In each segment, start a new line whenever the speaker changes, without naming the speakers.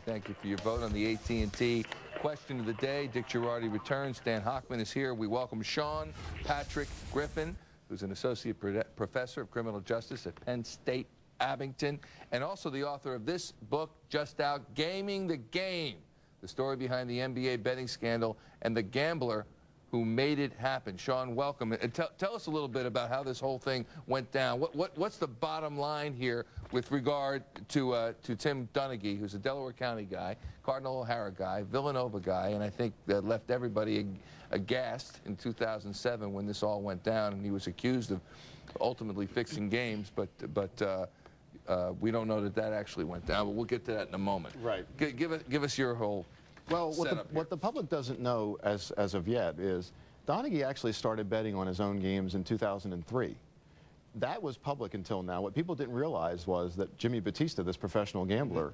Thank you for your vote on the AT&T question of the day. Dick Girardi returns. Dan Hochman is here. We welcome Sean Patrick Griffin, who's an associate professor of criminal justice at Penn State Abington, and also the author of this book just out, Gaming the Game, the story behind the NBA betting scandal and the gambler who made it happen. Sean, welcome. And tell us a little bit about how this whole thing went down. What's the bottom line here with regard to Tim Donaghy, who's a Delaware County guy, Cardinal O'Hara guy, Villanova guy, and I think that left everybody aghast in 2007 when this all went down, and he was accused of ultimately fixing games, but we don't know that actually went down, but we'll get to that in a moment.
Right.
Give us your whole
Well, what the public doesn't know as of yet is Donaghy actually started betting on his own games in 2003. That was public until now. What people didn't realize was that Jimmy Batista, this professional gambler,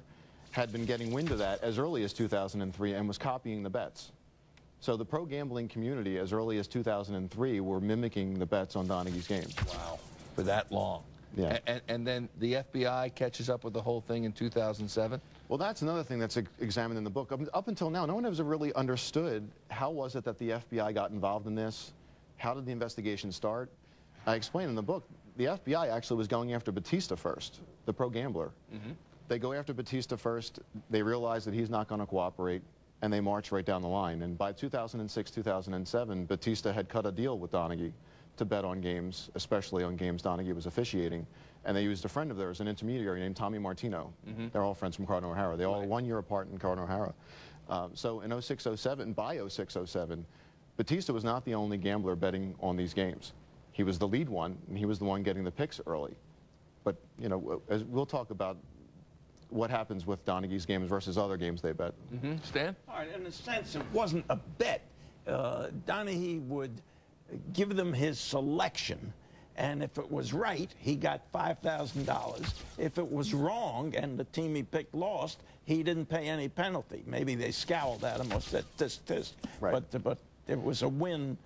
had been getting wind of that as early as 2003 and was copying the bets. So the pro-gambling community as early as 2003 were mimicking the bets on Donaghy's games.
Wow. For that long.
Yeah.
And then the FBI catches up with the whole thing in 2007?
Well, that's another thing that's examined in the book. Up until now, no one has really understood how was it that the FBI got involved in this? How did the investigation start? I explain in the book, the FBI actually was going after Batista first, the pro-gambler. They go after Batista first. They realize that he's not going to cooperate, and they march right down the line. And by 2006, 2007, Batista had cut a deal with Donaghy to bet on games, especially on games Donaghy was officiating. And they used a friend of theirs, an intermediary named Tommy Martino. They're all friends from Cardinal O'Hara. They all 1 year apart in Cardinal O'Hara. So in 06, 07, by 06, 07, Batista was not the only gambler betting on these games. He was the lead one, and he was the one getting the picks early. But, you know, as we'll talk about what happens with Donaghy's games versus other games they bet.
Stan?
All right, in a sense, it wasn't a bet. Donaghy would give them his selection, and if it was right, he got $5,000. If it was wrong and the team he picked lost, he didn't pay any penalty. Maybe they scowled at him or said, tisk.
Right.
But it was a win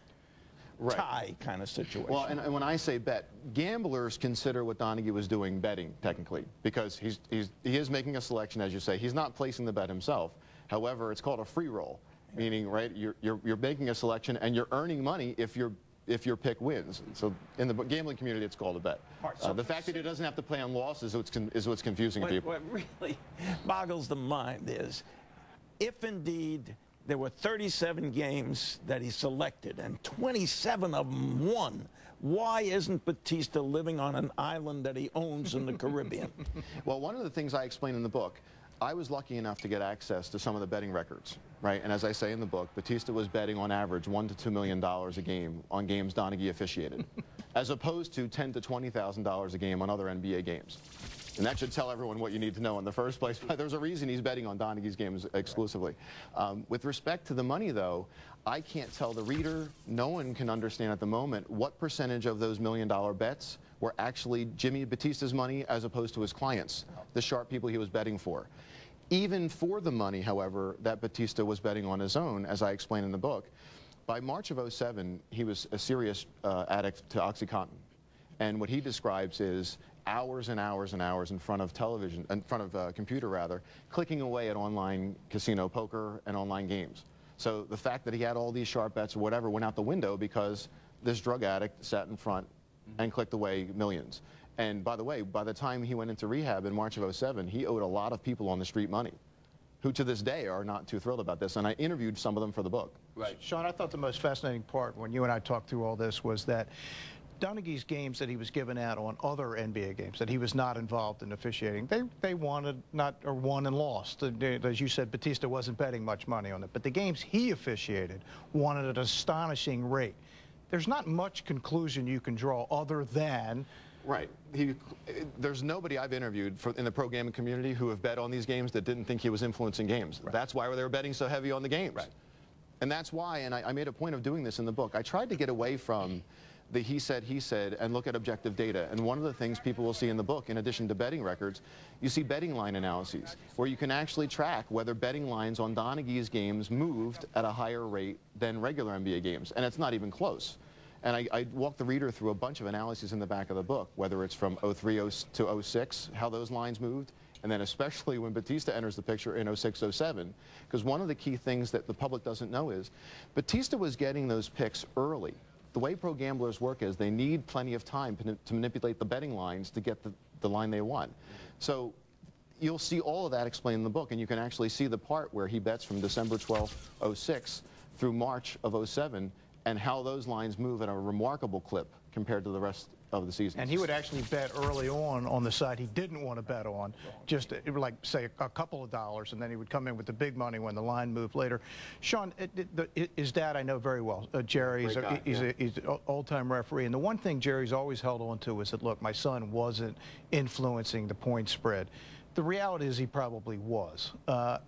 tie kind of situation.
Well, and when I say bet, gamblers consider what Donaghy was doing betting, technically, because he is making a selection, as you say. He's not placing the bet himself. However, it's called a free roll, meaning, right, you're making a selection and you're earning money if your pick wins. So in the gambling community, it's called a bet. The fact that he doesn't have to play on losses is what's confusing people.
What really boggles the mind is, if indeed there were 37 games that he selected and 27 of them won, why isn't Batista living on an island that he owns in the Caribbean?
Well, one of the things I explain in the book, I was lucky enough to get access to some of the betting records, right? And as I say in the book, Batista was betting on average $1 to $2 million a game on games Donaghy officiated, as opposed to $10,000 to $20,000 a game on other NBA games. And that should tell everyone what you need to know in the first place. There's a reason he's betting on Donaghy's games exclusively. With respect to the money, though, I can't tell the reader, no one can understand at the moment, what percentage of those $1 million bets were actually Jimmy Batista's money as opposed to his clients, the sharp people he was betting for. Even for the money, however, that Batista was betting on his own, as I explain in the book, by March of 07, he was a serious addict to OxyContin. And what he describes is hours and hours and hours in front of television, in front of a computer rather, clicking away at online casino poker and online games. So the fact that he had all these sharp bets or whatever went out the window because this drug addict sat in front and clicked away millions. And by the way, by the time he went into rehab in March of 07, he owed a lot of people on the street money, who to this day are not too thrilled about this. And I interviewed some of them for the book.
Right.
Sean, I thought the most fascinating part when you and I talked through all this was that Donaghy's games that he was given out on other NBA games that he was not involved in officiating, they won and lost. As you said, Batista wasn't betting much money on it. But the games he officiated won at an astonishing rate. There's not much conclusion you can draw other than...
Right. There's nobody I've interviewed in the pro gaming community who have bet on these games that didn't think he was influencing games. Right. That's why they were betting so heavy on the games.
Right.
And that's why, and I made a point of doing this in the book, I tried to get away from the he said, and look at objective data. And one of the things people will see in the book, in addition to betting records, you see betting line analyses, where you can actually track whether betting lines on Donaghy's games moved at a higher rate than regular NBA games. And it's not even close. And I walk the reader through a bunch of analyses in the back of the book, whether it's from 03 to 06, how those lines moved, and then especially when Batista enters the picture in 06-07, because one of the key things that the public doesn't know is Batista was getting those picks early. The way pro gamblers work is they need plenty of time to manipulate the betting lines to get the line they want. So you'll see all of that explained in the book, and you can actually see the part where he bets from December 12th, 06 through March of 07, and how those lines move at a remarkable clip compared to the rest of the season.
And he would actually bet early on the side he didn't want to bet on, just like, say, a couple of dollars, and then he would come in with the big money when the line moved later. Sean, his dad I know very well. Jerry, he's an old-time referee, and the one thing Jerry's always held on to is that, look, my son wasn't influencing the point spread. The reality is he probably was, but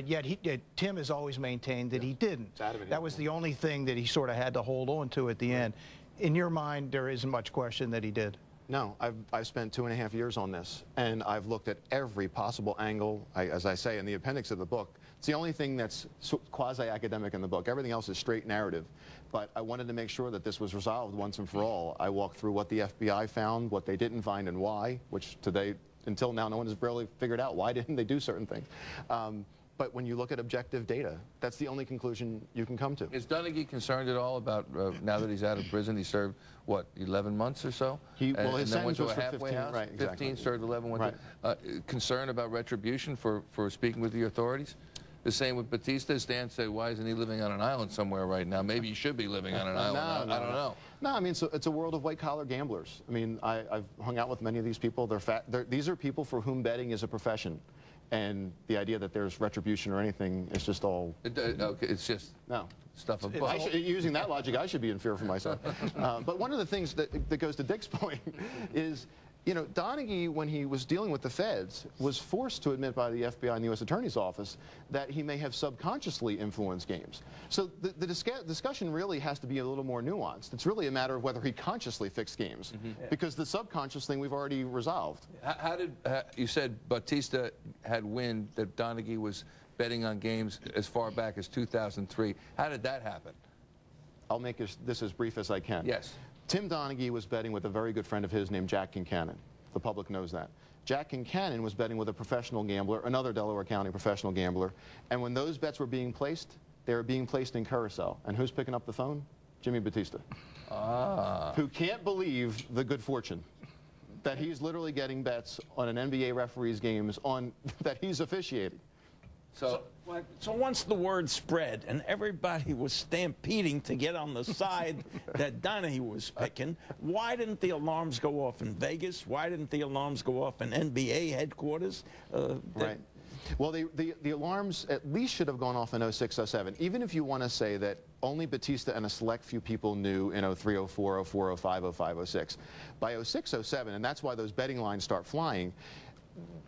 yet Tim has always maintained that he didn't. That was the only thing that he sort of had to hold on to at the end. In your mind, there isn't much question that he did?
No, I've spent 2.5 years on this, and I've looked at every possible angle. As I say in the appendix of the book, it's the only thing that's quasi-academic in the book. Everything else is straight narrative. But I wanted to make sure that this was resolved once and for all. I walked through what the FBI found, what they didn't find, and why, which today, until now, no one has really figured out why didn't they do certain things. But when you look at objective data, that's the only conclusion you can come to.
Is Donaghy concerned at all about, now that he's out of prison, he served, what, 11 months or so?
Well, his
and then went
sentence
to
was
a
for
halfway
15,
house?
right, exactly.
15, served 11, went to, concern about retribution for speaking with the authorities? The same with Batista. Stan said, why isn't he living on an island somewhere right now? Maybe he should be living on an island. I don't know.
No, I mean, it's a world of white-collar gamblers. I mean, I've hung out with many of these people. These are people for whom betting is a profession. And the idea that there's retribution or anything is just all...
Okay, it's just stuff of both.
Using that logic, I should be in fear for myself. But one of the things that goes to Dick's point is, you know, Donaghy, when he was dealing with the feds, was forced to admit by the FBI and the U.S. Attorney's Office that he may have subconsciously influenced games. So the discussion really has to be a little more nuanced. It's really a matter of whether he consciously fixed games, because the subconscious thing we've already resolved.
How did you said Batista had wind that Donaghy was betting on games as far back as 2003? How did that happen?
I'll make this as brief as I can.
Yes.
Tim Donaghy was betting with a very good friend of his named Jack Kincannon. The public knows that. Jack Kincannon was betting with a professional gambler, another Delaware County professional gambler, and when those bets were being placed, they were being placed in Curacao. And who's picking up the phone? Jimmy Batista. Who can't believe the good fortune that he's literally getting bets on an NBA referee's games that he's officiating.
So once the word spread and everybody was stampeding to get on the side that Donaghy was picking, why didn't the alarms go off in Vegas? Why didn't the alarms go off in NBA headquarters?
Right. Well, the alarms at least should have gone off in 06-07, even if you want to say that only Batista and a select few people knew in 03, 04, 04, 05, 05, 06. By 06-07, and that's why those betting lines start flying,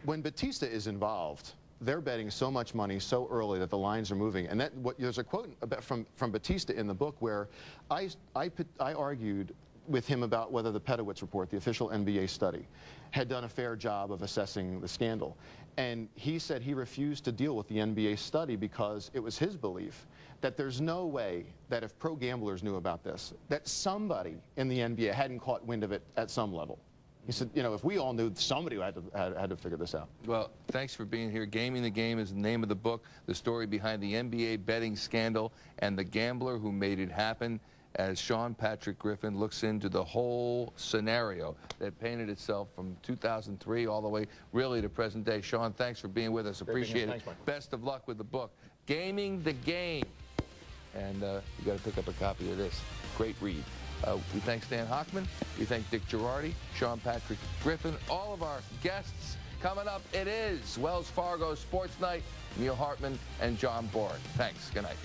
when Batista is involved, they're betting so much money so early that the lines are moving. And there's a quote from Batista in the book where I argued with him about whether the Pedowitz report, the official NBA study, had done a fair job of assessing the scandal. And he said he refused to deal with the NBA study because it was his belief that there's no way that if pro gamblers knew about this, that somebody in the NBA hadn't caught wind of it at some level. He said, you know, if we all knew, somebody had to figure this out.
Well, thanks for being here. Gaming the Game is the name of the book, the story behind the NBA betting scandal and the gambler who made it happen, as Sean Patrick Griffin looks into the whole scenario that painted itself from 2003 all the way really to present day. Sean, thanks for being with us. Appreciate it.
Thanks, Michael.
Best of luck with the book, Gaming the Game. And you got to pick up a copy of this. Great read. We thank Stan Hochman. We thank Dick Girardi, Sean Patrick Griffin, all of our guests. Coming up, it is Wells Fargo Sports Night, Neil Hartman and John Boren. Thanks. Good night.